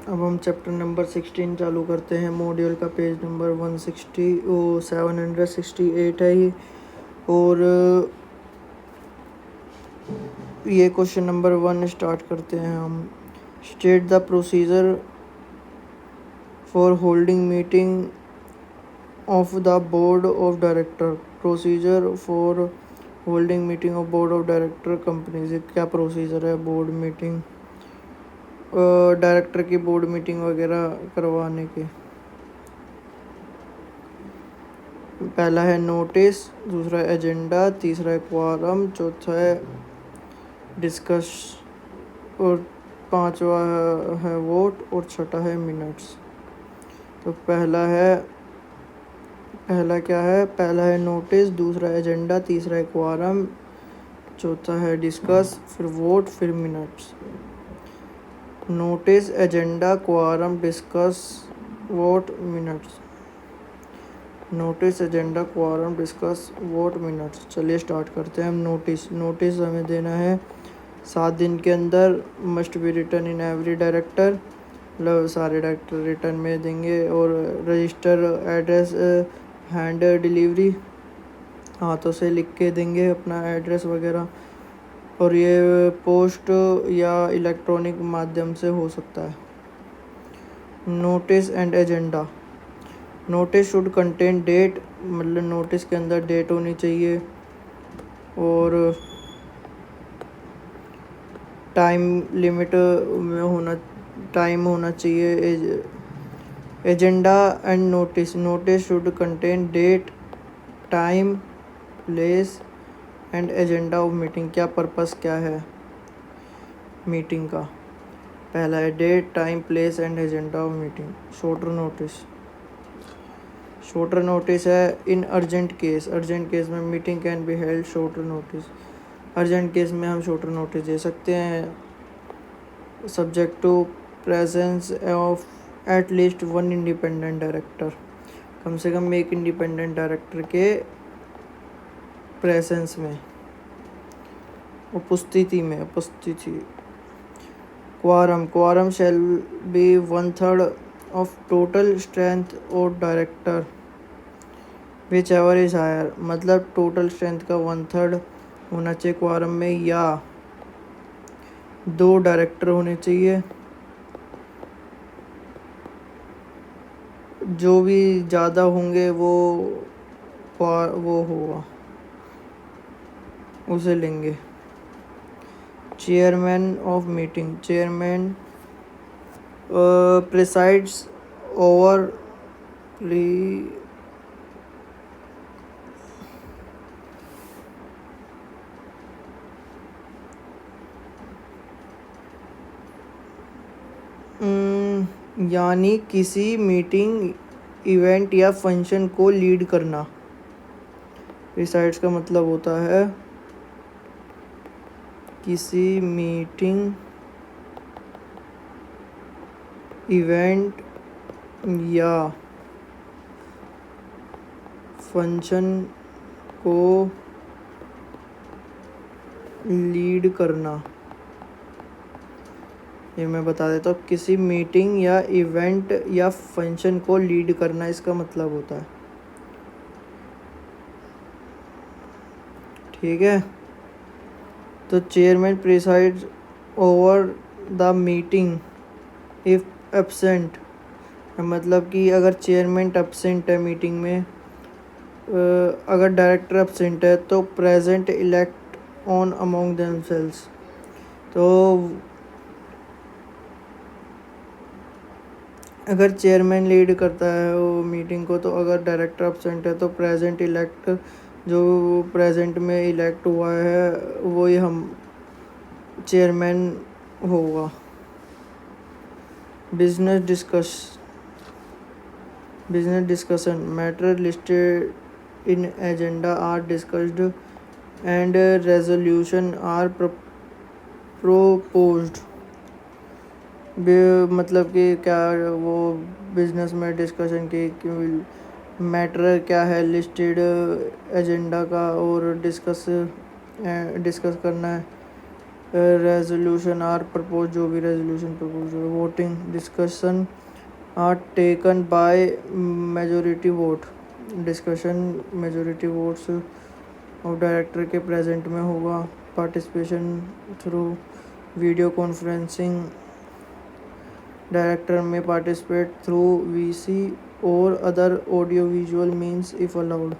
अब हम chapter number 16 चालू करते हैं। मॉड्यूल का पेज नंबर 768 है ये। और ये क्वेश्चन नंबर 1 स्टार्ट करते हैं हम। State the procedure for holding meeting of the board of director. Procedure for holding meeting of board of director companies. क्या प्रोसीजर है बोर्ड मीटिंग, डायरेक्टर की बोर्ड मीटिंग वगैरह करवाने के। पहला है नोटिस, दूसरा है एजेंडा, तीसरा है क्वारम, चौथा है डिस्कस और पांचवा है वोट और छठा है मिनट्स। तो पहला क्या है? पहला है नोटिस, दूसरा एजेंडा, तीसरा है क्वारम, चौथा है डिस्कस, फिर वोट, फिर minutes. Notice, agenda, quorum, discuss, vote, minutes. Notice, agenda, quorum, discuss, vote, minutes. चलिए स्टार्ट करते हैं हम। नोटिस हमें देना है 7 दिन के अंदर। Must be return in every director, मतलब सारे डायरेक्टर रिटर्न में देंगे। और रजिस्टर एड्रेस हैंड डिलीवरी, हाथों से लिख के देंगे अपना एड्रेस वगैरह। और ये पोस्ट या इलेक्ट्रॉनिक माध्यम से हो सकता है। Notice and agenda. Notice should contain date, मतलब नोटिस के अंदर डेट होनी चाहिए और टाइम लिमिट में टाइम होना चाहिए। Agenda and notice should contain date, time, place and agenda of meeting. क्या पर्पस क्या है मीटिंग का? पहला है date, time, place and agenda of meeting. Shorter notice है इन अर्जेंट केस में meeting can be held shorter notice. Urgent case में हम शॉर्टर नोटिस दे सकते हैं। Subject to presence of at least 1 independent director. कम से कम एक इंडिपेंडेंट डायरेक्टर के प्रेजेंस में, उपस्थिति। Quorum shall be 1/3 of total strength और director whichever is higher. मतलब टोटल स्ट्रेंथ का 1/3 होना चाहिए क्वारम में, या 2 डायरेक्टर होने चाहिए। जो भी ज़्यादा होंगे वो होगा, उसे लेंगे। Chairman of meeting. Chairman presides over यानी किसी मीटिंग, इवेंट या फंक्शन को लीड करना। प्रिसाइड्स का मतलब होता है किसी मीटिंग, इवेंट या फंक्शन को लीड करना। ये मैं बता देता हूँ, किसी मीटिंग या इवेंट या फंक्शन को लीड करना इसका मतलब होता है। ठीक है, तो chairman presides over the meeting if absent. मतलब कि अगर चेयरमैन एब्सेंट है मीटिंग में, अगर डायरेक्टर एब्सेंट है तो present elect on among themselves. तो अगर चेयरमैन लीड करता है वो मीटिंग को, तो अगर डायरेक्टर एब्सेंट है तो प्रेजेंट इलेक्ट, जो प्रेजेंट में इलेक्ट हुआ है वही हम चेयरमैन होगा। Business discussion matter listed in agenda are discussed and resolution are proposed. मतलब कि क्या वो बिजनेस में डिस्कशन की मैटर क्या है लिस्टेड एजेंडा का, और डिस्कस करना है रेजोल्यूशन आर प्रपोज, जो भी रेजोल्यूशन प्रपोज हो। Voting discussion are taken by majority vote, discussion majority votes of director के प्रेजेंट में होगा। Participation through video conferencing, director में पार्टिसिपेट थ्रू वीसी और other audio visual means if allowed.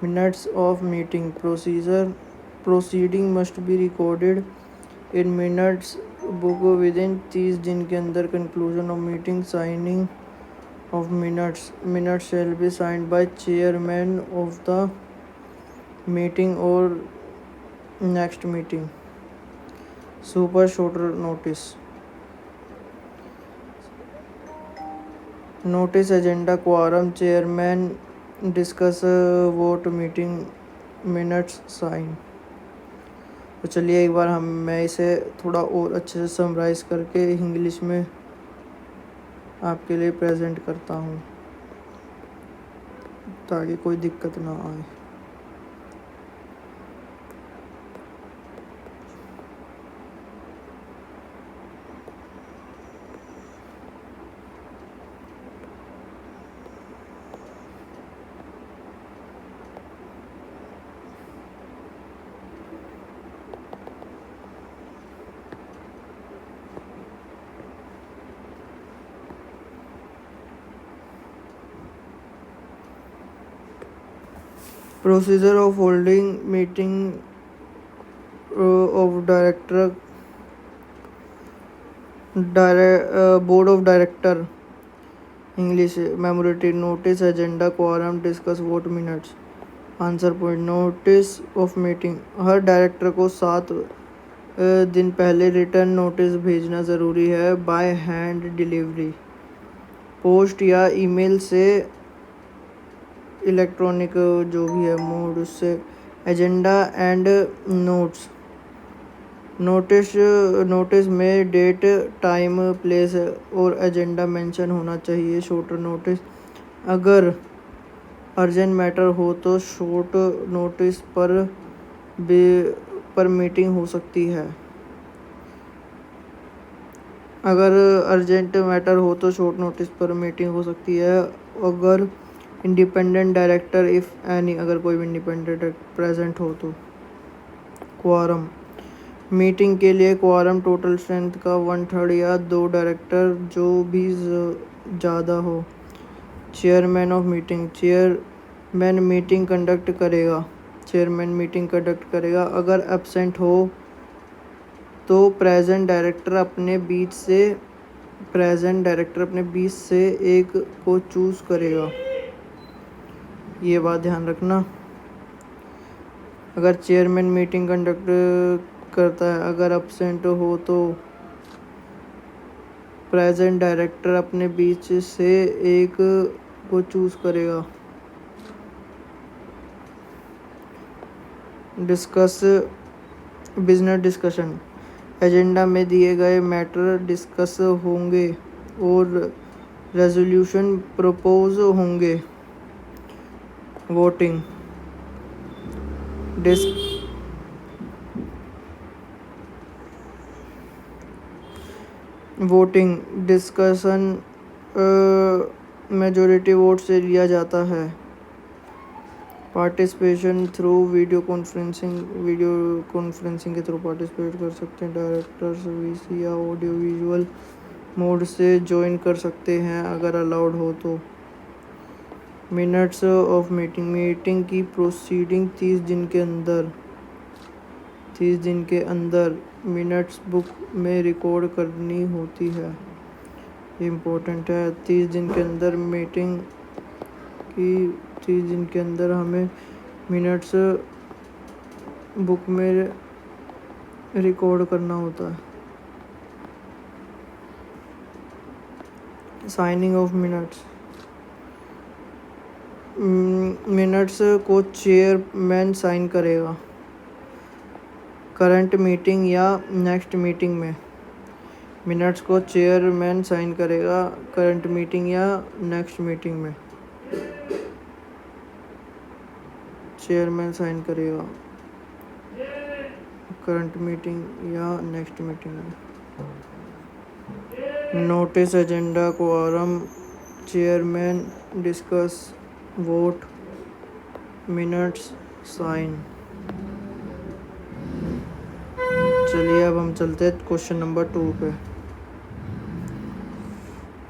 Minutes of meeting procedure, proceeding must be recorded in minutes book with in 30 दिन के अंदर। Conclusion of meeting, signing of minutes, minutes shall be signed by chairman of the meeting और next meeting. Super shorter notice, notice agenda quorum chairman discuss vote meeting minutes sign. तो चलिए एक बार मैं इसे थोड़ा और अच्छे से समराइज करके इंग्लिश में आपके लिए प्रेजेंट करता हूँ ताकि कोई दिक्कत ना आए। Procedure of holding meeting of board of director, English memorandum, notice agenda quorum discuss vote minutes। Answer point, notice of meeting, her director को 7 दिन पहले रिटर्न नोटिस भेजना ज़रूरी है। बाय हैंड डिलीवरी, पोस्ट या ईमेल से, इलेक्ट्रॉनिक जो भी है मोड उससे। एजेंडा एंड नोट्स, नोटिस में डेट, टाइम, प्लेस और एजेंडा मेंशन होना चाहिए। शॉर्ट नोटिस, अगर अर्जेंट मैटर हो तो शॉर्ट नोटिस पर मीटिंग हो सकती है। अगर अर्जेंट मैटर हो तो शॉर्ट नोटिस पर मीटिंग हो सकती है। अगर इंडिपेंडेंट डायरेक्टर इफ़ एनी, अगर कोई भी इंडिपेंडेंट प्रेजेंट हो तो। क्वारम, मीटिंग के लिए क्वारम टोटल स्ट्रेंथ का 1/3 या 2 डायरेक्टर जो भी ज़्यादा हो। Chairman of meeting, chairman meeting conduct करेगा, चेयरमैन मीटिंग कंडक्ट करेगा। अगर एब्सेंट हो तो प्रेजेंट डायरेक्टर अपने बीच से एक को चूज़ करेगा। ये बात ध्यान रखना। अगर चेयरमैन मीटिंग कंडक्ट करता है, अगर एब्सेंट हो तो प्रेजेंट डायरेक्टर अपने बीच से एक को चूज़ करेगा। डिस्कस, बिजनेस डिस्कशन, एजेंडा में दिए गए मैटर डिस्कस होंगे और रेजोल्यूशन प्रपोज होंगे। Voting, voting discussion majority vote से लिया जाता है। पार्टिसिपेशन थ्रू वीडियो कॉन्फ्रेंसिंग के थ्रू पार्टिसिपेट कर सकते हैं। डायरेक्टर्स वीसी या ऑडियो विजुअल मोड से ज्वाइन कर सकते हैं अगर अलाउड हो तो। मिनट्स ऑफ मीटिंग, मीटिंग की प्रोसीडिंग 30 दिन के अंदर मिनट्स बुक में रिकॉर्ड करनी होती है। इम्पोर्टेंट है, 30 दिन के अंदर मीटिंग की 30 दिन के अंदर हमें मिनट्स बुक में रिकॉर्ड करना होता है। साइनिंग ऑफ मिनट्स, मिनट्स को चेयरमैन साइन करेगा करंट मीटिंग या नेक्स्ट मीटिंग में। मिनट्स को चेयरमैन साइन करेगा करंट मीटिंग या नेक्स्ट मीटिंग में। चेयरमैन साइन करेगा करंट मीटिंग या नेक्स्ट मीटिंग में। Notice, agenda, quorum, chairman, discuss, vote, minutes, sign. चलिए अब हम चलते हैं क्वेश्चन नंबर 2 पे।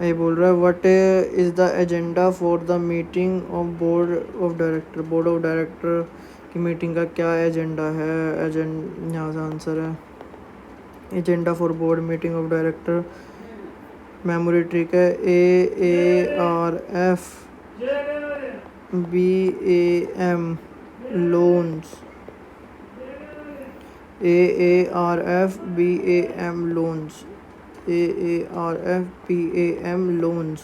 ये बोल रहा है what is the agenda for the meeting of board of director. Board of director की मीटिंग का क्या एजेंडा है? यहाँ से आंसर है agenda for board meeting of director. Memory trick है AARF BAM loans. AARF BAM loans. AARF BAM loans.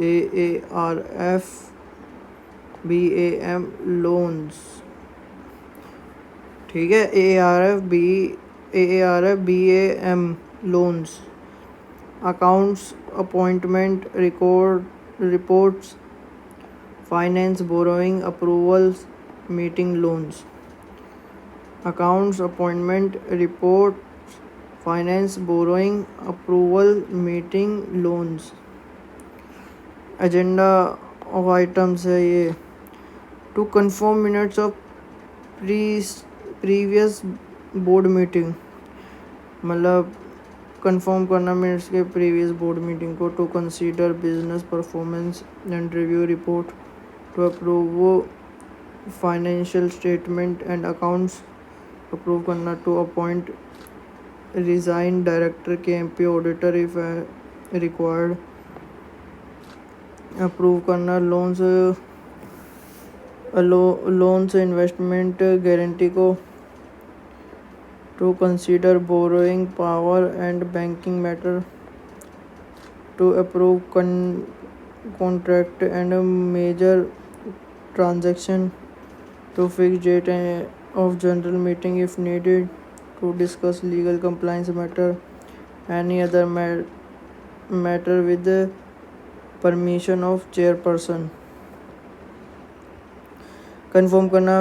AARF BAM loans. ठीक है, AARF BAM loans. Accounts, appointment, reports, finance, borrowing, approvals, meeting, loans. Accounts, appointment, reports, finance, borrowing, approval, meeting, loans. Agenda of items है ये। To confirm minutes of previous board meeting, मतलब confirm करना minutes के previous board meeting को। To consider business performance and review report. To approve financial statement and accounts, approve करना। To appoint resign director KMP auditor if required, approve करना। Loans investment guarantee को। To consider borrowing power and banking matter. To approve contract and major transaction. To fix date of general meeting if needed. To discuss legal compliance matter, any other matter with the permission of chairperson. Confirm करना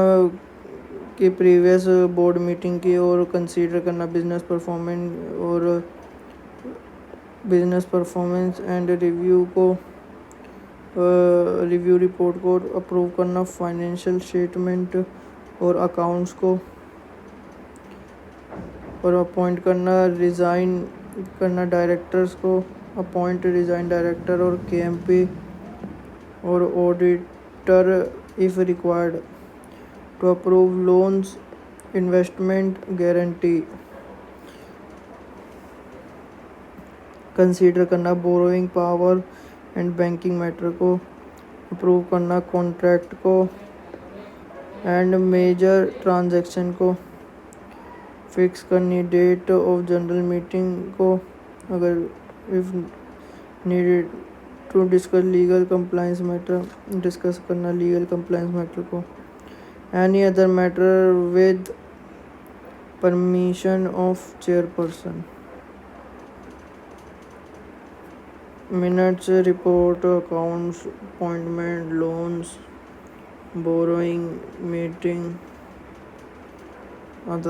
कि previous board meeting की, और consider करना business performance and review को, review report को approve करना। Financial statement और accounts को, और अपॉइंट करना, रिज़ाइन करना डायरेक्टर्स को। अपॉइंट रिज़ाइन डायरेक्टर और KMP और auditor if required. To approve loans investment guarantee. Consider करना borrowing power and banking matter को। अप्रूव करना कॉन्ट्रैक्ट को एंड मेजर ट्रांजैक्शन को। फिक्स करनी डेट ऑफ जनरल मीटिंग को, अगर if needed. To discuss legal compliance matter, discuss करना legal compliance matter को। Any other matter with permission of chairperson. Minutes, report, accounts, appointment, loans, borrowing, meeting, other